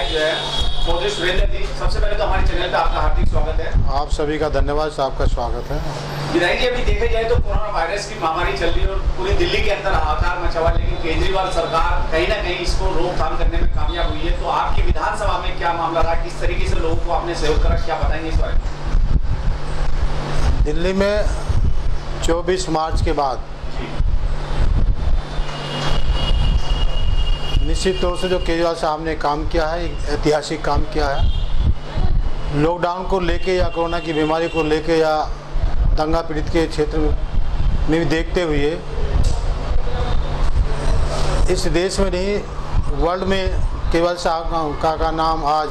विधायक जो है चौधरी सुरेंद्र जी, सबसे पहले तो हमारे चैनल पे आपका हार्दिक स्वागत है। आप सभी का धन्यवाद, आपका स्वागत है। विधायक जी, अभी देखा जाए तो कोरोना वायरस की महामारी चल रही है और पूरी दिल्ली के अंदर हाहाकार मचा हुआ, लेकिन केजरीवाल सरकार कहीं ना कहीं इसको रोकथाम करने में कामयाब हुई है। तो आपकी विधानसभा में क्या मामला रहा, किस तरीके से लोगों को आपने सहयोग करा, क्या बताएंगे इस बारे में? दिल्ली में 24 मार्च के बाद निश्चित तौर से जो केजरीवाल साहब ने काम किया है, ऐतिहासिक काम किया है। लॉकडाउन को लेके या कोरोना की बीमारी को लेके या दंगा पीड़ित के क्षेत्र में भी देखते हुए इस देश में नहीं, वर्ल्ड में केजरीवाल साहब का नाम आज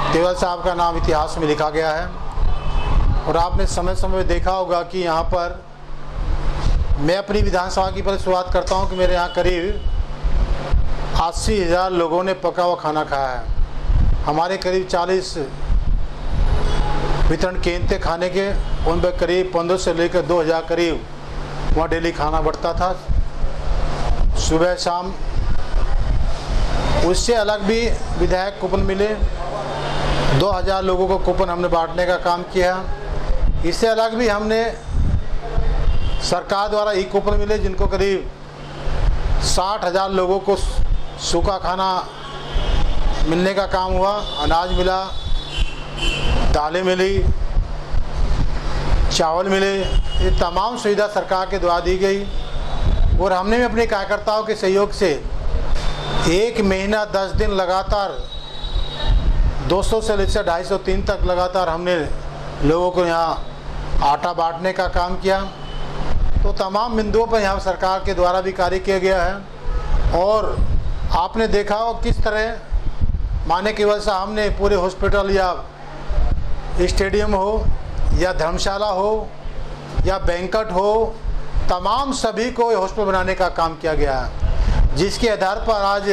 केजरीवाल साहब का नाम इतिहास में लिखा गया है। और आपने समय समय देखा होगा कि यहाँ पर मैं अपनी विधानसभा की पहले शुरुआत करता हूँ कि मेरे यहाँ करीब 80,000 लोगों ने पका हुआ खाना खाया है। हमारे करीब 40 वितरण केंद्र थे खाने के, उन पर करीब 1500 से लेकर 2000 करीब वहाँ डेली खाना बढ़ता था, सुबह शाम। उससे अलग भी विधायक कूपन मिले, 2000 लोगों को कूपन हमने बांटने का काम किया। इससे अलग भी हमने सरकार द्वारा ई कूपन मिले, जिनको करीब 60,000 लोगों को सूखा खाना मिलने का काम हुआ। अनाज मिला, दालें मिली, चावल मिले, ये तमाम सुविधा सरकार के द्वारा दी गई। और हमने भी अपने कार्यकर्ताओं के सहयोग से 1 महीना 10 दिन लगातार 200 से लेकर 250 3 तक लगातार हमने लोगों को यहाँ आटा बांटने का काम किया। तो तमाम बिंदुओं पर यहाँ सरकार के द्वारा भी कार्य किया गया है। और आपने देखा हो किस तरह माने केवल साहब ने पूरे हॉस्पिटल या स्टेडियम हो या धर्मशाला हो या बैंकट हो, तमाम सभी को हॉस्पिटल बनाने का काम किया गया है, जिसके आधार पर आज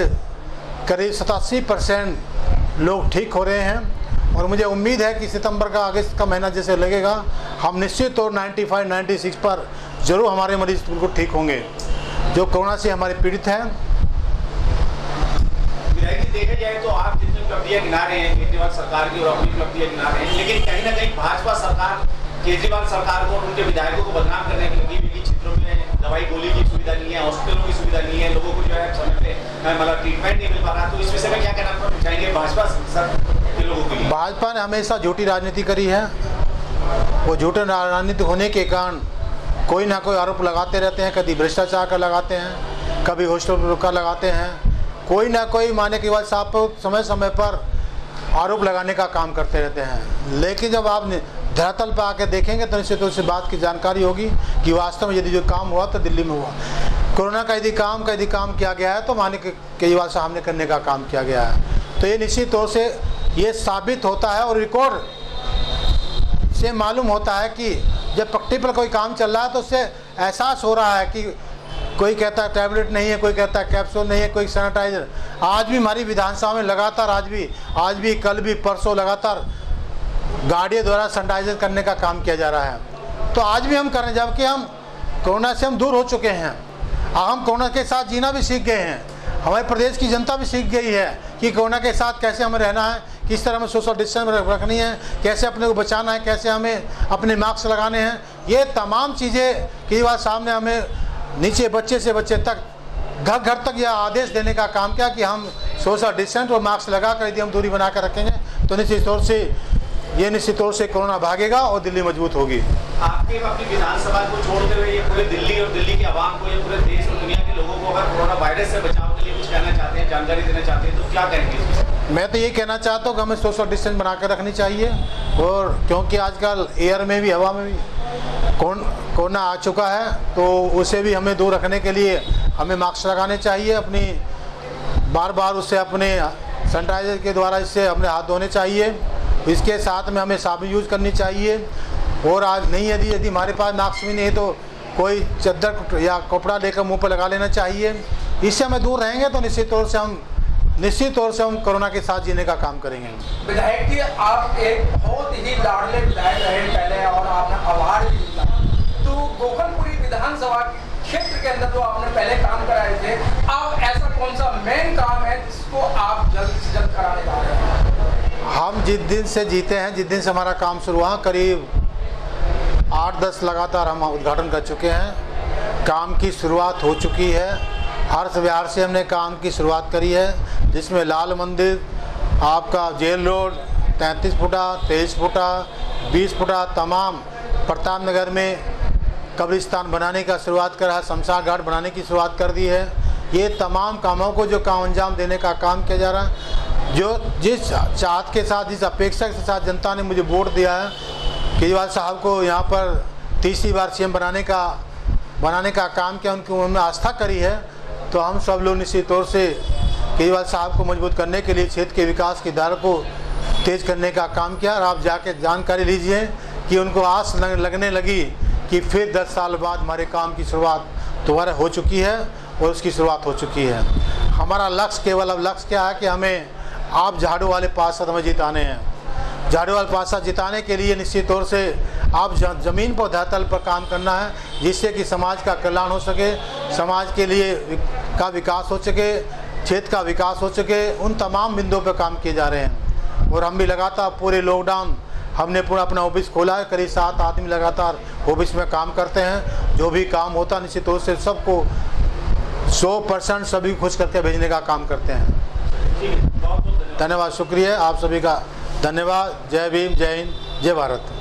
करीब 87% लोग ठीक हो रहे हैं। और मुझे उम्मीद है कि सितंबर का अगस्त का महीना जैसे लगेगा, हम निश्चित तौर 95-96 पर जरूर हमारे मरीज बिल्कुल ठीक होंगे जो कोरोना से हमारे पीड़ित हैं। विधायक जी, देखा जाए तो आप जितनी उपलब्धियां गिना रहे हैं केजरीवाल सरकार की और अपनी उपलब्धियां गिना रहे हैं, लेकिन कहीं ना कहीं भाजपा सरकार केजरीवाल सरकार को और उनके विधायकों को बदनाम करने की लगी। क्षेत्रों में दवाई गोली की सुविधा नहीं है, हॉस्पिटलों की सुविधा नहीं है, लोगों को जो है समय पे मतलब ट्रीटमेंट नहीं मिल पा रहा। तो इस विषय में क्या कहना चाहेंगे भाजपा के लोगों के लिए? भाजपा ने हमेशा झूठी राजनीति करी है। वो झूठी राजनीति होने के कारण कोई ना कोई आरोप लगाते रहते हैं। कभी भ्रष्टाचार का लगाते हैं, कभी हॉस्पिटल का लगाते हैं, कोई ना कोई माने केजरीवाल साहब पर समय समय पर आरोप लगाने का काम करते रहते हैं। लेकिन जब आप धरातल पर आकर देखेंगे तो निश्चित रूप से बात की जानकारी होगी कि वास्तव में यदि जो काम हुआ तो दिल्ली में हुआ। कोरोना का यदि काम किया गया है तो माने केजरीवाल साहब ने करने का काम किया गया है। तो ये निश्चित तौर से ये साबित होता है और रिकॉर्ड से मालूम होता है कि जब पट्टी पर कोई काम चल रहा है तो उससे एहसास हो रहा है कि कोई कहता है टैबलेट नहीं है, कोई कहता है कैप्सूल नहीं है, कोई सैनिटाइजर। आज भी हमारी विधानसभा में लगातार आज भी कल भी परसों लगातार गाड़ियों द्वारा सैनिटाइजर करने का काम किया जा रहा है। तो आज भी हम कर रहे हैं, जबकि हम कोरोना से हम दूर हो चुके हैं। हम कोरोना के साथ जीना भी सीख गए हैं। हमारे प्रदेश की जनता भी सीख गई है कि कोरोना के साथ कैसे हमें रहना है, किस तरह हमें सोशल डिस्टेंस रखनी है, कैसे अपने को बचाना है, कैसे हमें अपने मास्क लगाने हैं। ये तमाम चीज़ें केजरीवाल साहब ने हमें नीचे बच्चे से बच्चे तक घर घर तक यह आदेश देने का काम किया कि हम सोशल डिस्टेंस और मास्क लगा कर यदि हम दूरी बना कर रखेंगे तो निश्चित तौर से कोरोना भागेगा और दिल्ली मजबूत होगी। आपके अपनी विधानसभा को छोड़ते हुए ये पूरे दिल्ली और दिल्ली के आवाम को, ये पूरे देश और दुनिया के लोगों को अगर कोरोना वायरस से बचाव के लिए कुछ कहना चाहते हैं, जानकारी देना चाहते हैं, तो क्या कहेंगे? मैं तो ये कहना चाहता हूँ कि हमें सोशल डिस्टेंस बनाकर रखनी चाहिए। और क्योंकि आजकल एयर में भी, हवा में भी कोरोना आ चुका है, तो उसे भी हमें दूर रखने के लिए हमें मास्क लगाने चाहिए। अपनी बार उससे अपने सैनिटाइजर के द्वारा इससे अपने हाथ धोने चाहिए। इसके साथ में हमें साबुन यूज़ करनी चाहिए। और आज नहीं, यदि हमारे पास मास्क भी नहीं है तो कोई चादर या कपड़ा लेकर मुंह पर लगा लेना चाहिए। इससे हमें दूर रहेंगे तो निश्चित तौर से हम कोरोना के साथ जीने का काम करेंगे। विधायक जी, आप एक बहुत ही लाडले विधायक रहे पहले और आपने अवार्ड भी जीता। तो गोकलपुरी विधानसभा क्षेत्र के अंदर जो आपने पहले काम कराए थे, मेन काम है जिसको आप जल्द से जल्द कराने जा रहे हैं? हम जिस दिन से जीते हैं, जिस दिन से हमारा काम शुरू हुआ, करीब 8-10 लगातार हम उद्घाटन कर चुके हैं। काम की शुरुआत हो चुकी है। हर्ष विहार से हमने काम की शुरुआत करी है, जिसमें लाल मंदिर, आपका जेल रोड 33 फुटा, 23 फुटा, 20 फुटा, तमाम प्रताप नगर में कब्रिस्तान बनाने का शुरुआत करा है, शमशान घाट बनाने की शुरुआत कर दी है। ये तमाम कामों को जो काम अंजाम देने का काम किया जा रहा है, जो जिस चाहत के साथ, जिस अपेक्षा के साथ जनता ने मुझे वोट दिया है, केजरीवाल साहब को यहाँ पर तीसरी बार सीएम बनाने का काम किया, उनकी उन्होंने आस्था करी है, तो हम सब लोग निश्चित तौर से केजरीवाल साहब को मजबूत करने के लिए क्षेत्र के विकास की धारा को तेज करने का काम किया। और आप जाके जानकारी लीजिए कि उनको आस लगने लगी कि फिर 10 साल बाद हमारे काम की शुरुआत दोबारा हो चुकी है और उसकी शुरुआत हो चुकी है। हमारा लक्ष्य केवल अब लक्ष्य क्या है कि हमें आप झाड़ू वाले पार्षद हमें जिताने हैं। झाड़ू वाले पार्षद जिताने के लिए निश्चित तौर से आप ज़मीन पर धरातल पर काम करना है, जिससे कि समाज का कल्याण हो सके, समाज के लिए का विकास हो सके, क्षेत्र का विकास हो सके। उन तमाम बिंदुओं पर काम किए जा रहे हैं। और हम भी लगातार पूरे लॉकडाउन हमने पूरा अपना ऑफिस खोला है, करीब 7 आदमी लगातार ऑफिस में काम करते हैं। जो भी काम होता है निश्चित तौर से सबको 100% सभी खुश करके भेजने का काम करते हैं। ठीक है, बहुत बहुत धन्यवाद, शुक्रिया आप सभी का, धन्यवाद। जय भीम, जय हिंद, जय भारत।